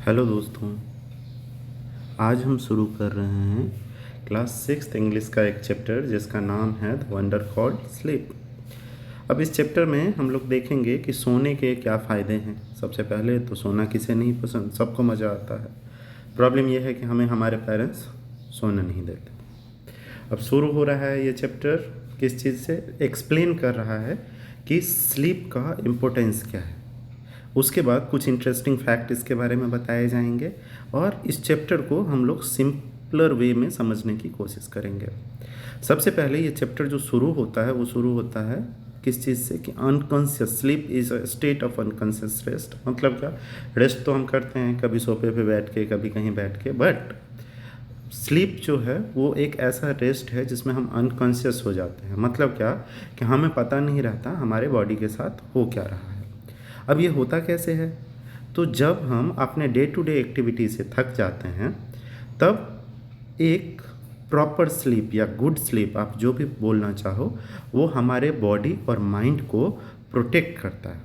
Hello दोस्तों। आज हम शुरू कर रहे हैं क्लास 6 इंग्लिश का एक चैप्टर जिसका नाम है द वंडर कॉल्ड स्लीप। अब इस चैप्टर में हम लोग देखेंगे कि सोने के क्या फ़ायदे हैं। सबसे पहले तो सोना किसे नहीं पसंद, सबको मज़ा आता है। प्रॉब्लम यह है कि हमें हमारे पेरेंट्स सोने नहीं देते। अब शुरू हो रहा है ये चैप्टर किस चीज़ से, एक्सप्लेन कर रहा है कि स्लीप का इम्पोर्टेंस क्या है। उसके बाद कुछ इंटरेस्टिंग फैक्ट इसके बारे में बताए जाएंगे और इस चैप्टर को हम लोग सिंपलर वे में समझने की कोशिश करेंगे। सबसे पहले ये चैप्टर जो शुरू होता है वो शुरू होता है किस चीज़ से कि unconscious sleep is a state of unconscious rest. मतलब क्या, रेस्ट तो हम करते हैं कभी सोफे पे बैठ के, कभी कहीं बैठ के, बट स्लीप जो है वो एक ऐसा रेस्ट है जिसमें हम अनकॉन्शियस हो जाते हैं। मतलब क्या कि हमें पता नहीं रहता हमारे बॉडी के साथ हो क्या रहा है। अब ये होता कैसे है, तो जब हम अपने डे टू डे एक्टिविटी से थक जाते हैं तब एक प्रॉपर स्लीप या गुड स्लीप, आप जो भी बोलना चाहो, वो हमारे बॉडी और माइंड को प्रोटेक्ट करता है।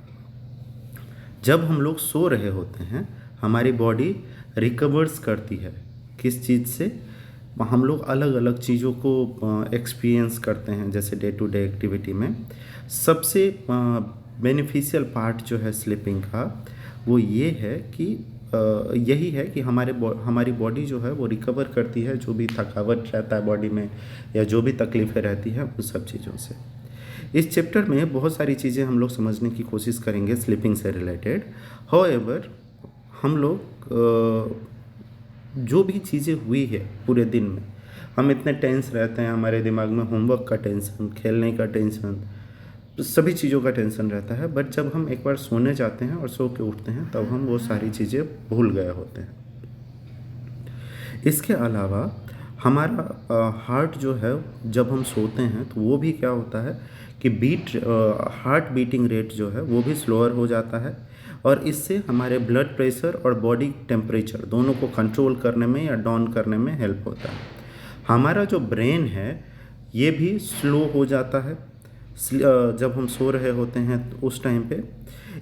जब हम लोग सो रहे होते हैं हमारी बॉडी रिकवर्स करती है। किस चीज़ से? हम लोग अलग अलग चीज़ों को एक्सपीरियंस करते हैं जैसे डे टू डे एक्टिविटी में। सबसे बेनिफिशियल पार्ट जो है स्लीपिंग का वो ये है कि यही है कि हमारी बॉडी जो है वो रिकवर करती है जो भी थकावट रहता है बॉडी में या जो भी तकलीफ़ें रहती हैं उन सब चीज़ों से। इस चैप्टर में बहुत सारी चीज़ें हम लोग समझने की कोशिश करेंगे स्लीपिंग से रिलेटेड। हाउएवर हम लोग जो भी चीज़ें हुई है पूरे दिन में, हम इतने टेंस रहते हैं, हमारे दिमाग में होमवर्क का टेंशन, खेलने का टेंशन, सभी चीज़ों का टेंशन रहता है। बट जब हम एक बार सोने जाते हैं और सो के उठते हैं तब हम वो सारी चीज़ें भूल गए होते हैं। इसके अलावा हमारा हार्ट जो है जब हम सोते हैं तो वो भी क्या होता है कि हार्ट बीटिंग रेट जो है वो भी स्लोअर हो जाता है और इससे हमारे ब्लड प्रेशर और बॉडी टेम्परेचर दोनों को कंट्रोल करने में या डाउन करने में हेल्प होता है। हमारा जो ब्रेन है ये भी स्लो हो जाता है जब हम सो रहे होते हैं तो उस टाइम पे।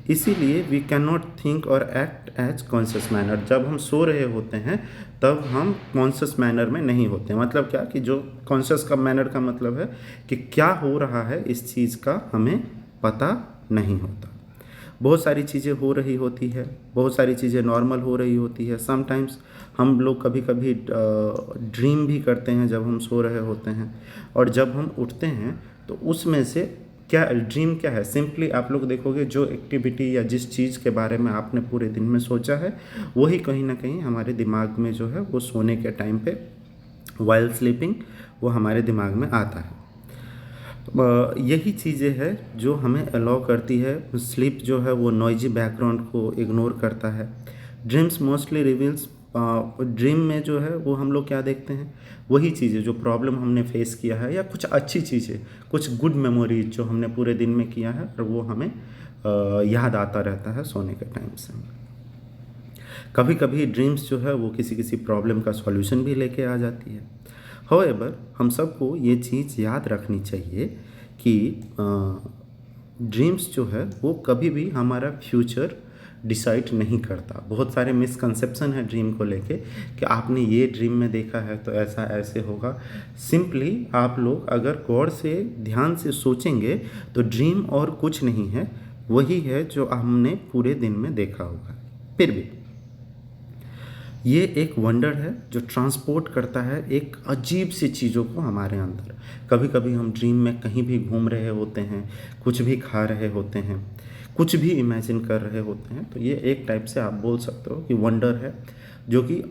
इसीलिए वी कैन नॉट थिंक और एक्ट एज कॉन्शियस मैनर। जब हम सो रहे होते हैं तब हम कॉन्शियस मैनर में नहीं होते। मतलब क्या कि जो कॉन्शियस का मैनर का मतलब है कि क्या हो रहा है इस चीज़ का हमें पता नहीं होता। बहुत सारी चीज़ें हो रही होती है, बहुत सारी चीज़ें नॉर्मल हो रही होती है। समटाइम्स हम लोग कभी कभी ड्रीम भी करते हैं जब हम सो रहे होते हैं और जब हम उठते हैं तो उसमें से क्या ड्रीम क्या है, सिंपली आप लोग देखोगे जो एक्टिविटी या जिस चीज़ के बारे में आपने पूरे दिन में सोचा है वही कहीं ना कहीं हमारे दिमाग में जो है वो सोने के टाइम पे वाइल स्लीपिंग वो हमारे दिमाग में आता है। यही चीज़ें हैं जो हमें अलाउ करती है। स्लीप जो है वो नॉइजी बैकग्राउंड को इग्नोर करता है। ड्रीम्स मोस्टली रिवील्स, ड्रीम में जो है वो हम लोग क्या देखते हैं, वही चीज़ें जो प्रॉब्लम हमने फेस किया है या कुछ अच्छी चीज़ें, कुछ गुड मेमोरीज जो हमने पूरे दिन में किया है और वो हमें याद आता रहता है सोने के टाइम से। कभी कभी ड्रीम्स जो है वो किसी किसी प्रॉब्लम का सॉल्यूशन भी लेके आ जाती है। हाउएवर हम सबको ये चीज़ याद रखनी चाहिए कि ड्रीम्स जो है वो कभी भी हमारा फ्यूचर डिसाइड नहीं करता। बहुत सारे मिसकंसेप्शन है ड्रीम को लेके कि आपने ये ड्रीम में देखा है तो ऐसा ऐसे होगा। सिंपली आप लोग अगर गौर से ध्यान से सोचेंगे तो ड्रीम और कुछ नहीं है, वही है जो हमने पूरे दिन में देखा होगा। फिर भी ये एक वंडर है जो ट्रांसपोर्ट करता है एक अजीब सी चीज़ों को हमारे अंदर। कभी कभी हम ड्रीम में कहीं भी घूम रहे होते हैं, कुछ भी खा रहे होते हैं, कुछ भी इमेजिन कर रहे होते हैं, तो ये एक टाइप से आप बोल सकते हो कि वंडर है जो कि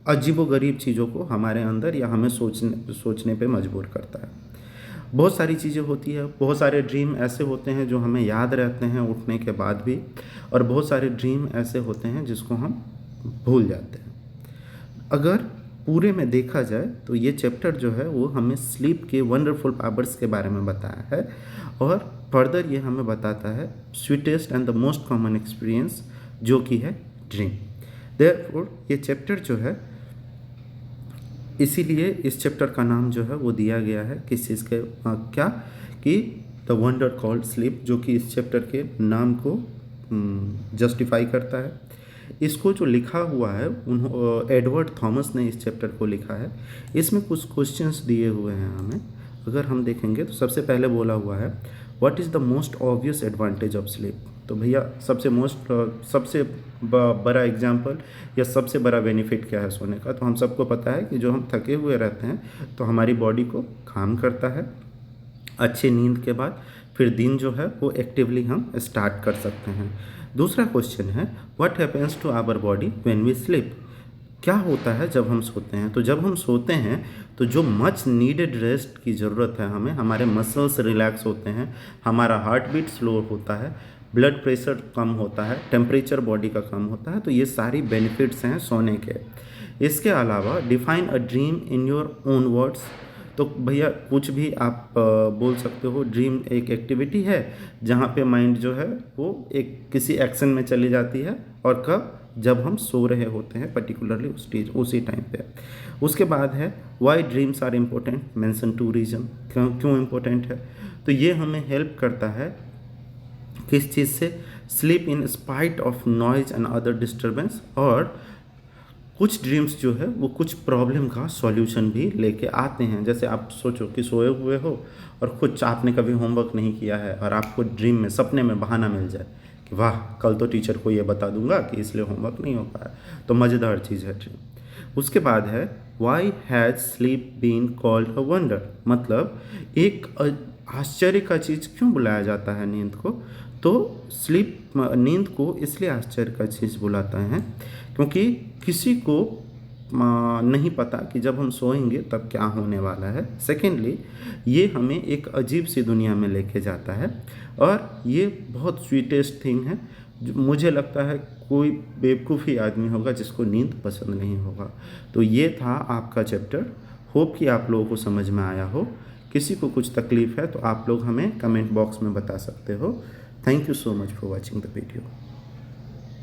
अजीबोगरीब चीज़ों को हमारे अंदर या हमें सोचने पे मजबूर करता है। बहुत सारी चीज़ें होती है, बहुत सारे ड्रीम ऐसे होते हैं जो हमें याद रहते हैं उठने के बाद भी, और बहुत सारे ड्रीम ऐसे होते हैं जिसको हम भूल जाते हैं। अगर पूरे में देखा जाए तो ये चैप्टर जो है वो हमें स्लीप के वंडरफुल पावर्स के बारे में बताया है और फर्दर ये हमें बताता है sweetest and the most common experience जो कि है ड्रीम। देयरफॉर ये चैप्टर जो है, इसीलिए इस चैप्टर का नाम जो है वो दिया गया है किस चीज़ के क्या कि द वंडर कॉल्ड स्लीप, जो कि इस चैप्टर के नाम को जस्टिफाई करता है। इसको जो लिखा हुआ है एडवर्ड थॉमस ने इस चैप्टर को लिखा है। इसमें कुछ क्वेश्चंस दिए हुए हैं हमें, अगर हम देखेंगे तो सबसे पहले बोला हुआ है what is the most obvious advantage of sleep. तो भैया सबसे बड़ा एग्जाम्पल या सबसे बड़ा बेनिफिट क्या है सोने का। तो हम सबको पता है कि जो हम थके हुए रहते हैं तो हमारी बॉडी को काम करता है, अच्छी नींद के बाद फिर दिन जो है वो एक्टिवली हम स्टार्ट कर सकते हैं। दूसरा क्वेश्चन है what happens to our body when we sleep. क्या होता है जब हम सोते हैं। तो जब हम सोते हैं तो जो मच नीडेड रेस्ट की ज़रूरत है हमें, हमारे मसल्स रिलैक्स होते हैं, हमारा हार्ट बीट स्लो होता है, ब्लड प्रेशर कम होता है, टेम्परेचर बॉडी का कम होता है। तो ये सारी बेनिफिट्स हैं सोने के। इसके अलावा define a dream in your own words. तो भैया कुछ भी आप बोल सकते हो। ड्रीम एक एक्टिविटी है जहाँ पे माइंड जो है वो एक किसी एक्शन में चली जाती है, और कब, जब हम सो रहे होते हैं, पर्टिकुलरली उसी टाइम पे। उसके बाद है why dreams are important, mention two reason. क्यों इम्पोर्टेंट है। तो ये हमें हेल्प करता है किस चीज़ से, sleep in spite of noise and other disturbance. और कुछ ड्रीम्स जो है वो कुछ प्रॉब्लम का सॉल्यूशन भी लेके आते हैं। जैसे आप सोचो कि सोए हुए हो और कुछ आपने कभी होमवर्क नहीं किया है और आपको ड्रीम में, सपने में बहाना मिल जाए कि वाह कल तो टीचर को ये बता दूंगा कि इसलिए होमवर्क नहीं हो पाया। तो मज़ेदार चीज़ है ड्रीम। उसके बाद है why has sleep been called a wonder. मतलब एक आश्चर्य का चीज़ क्यों बुलाया जाता है नींद को। तो नींद को इसलिए आश्चर्य का चीज़ बुलाता है क्योंकि किसी को नहीं पता कि जब हम सोएंगे तब क्या होने वाला है। सेकेंडली ये हमें एक अजीब सी दुनिया में लेके जाता है, और ये बहुत स्वीटेस्ट थिंग है। मुझे लगता है कोई बेवकूफ़ ही आदमी होगा जिसको नींद पसंद नहीं होगा। तो ये था आपका चैप्टर। होप कि आप लोगों को समझ में आया हो। किसी को कुछ तकलीफ़ है तो आप लोग हमें कमेंट बॉक्स में बता सकते हो। Thank you so much for watching the video.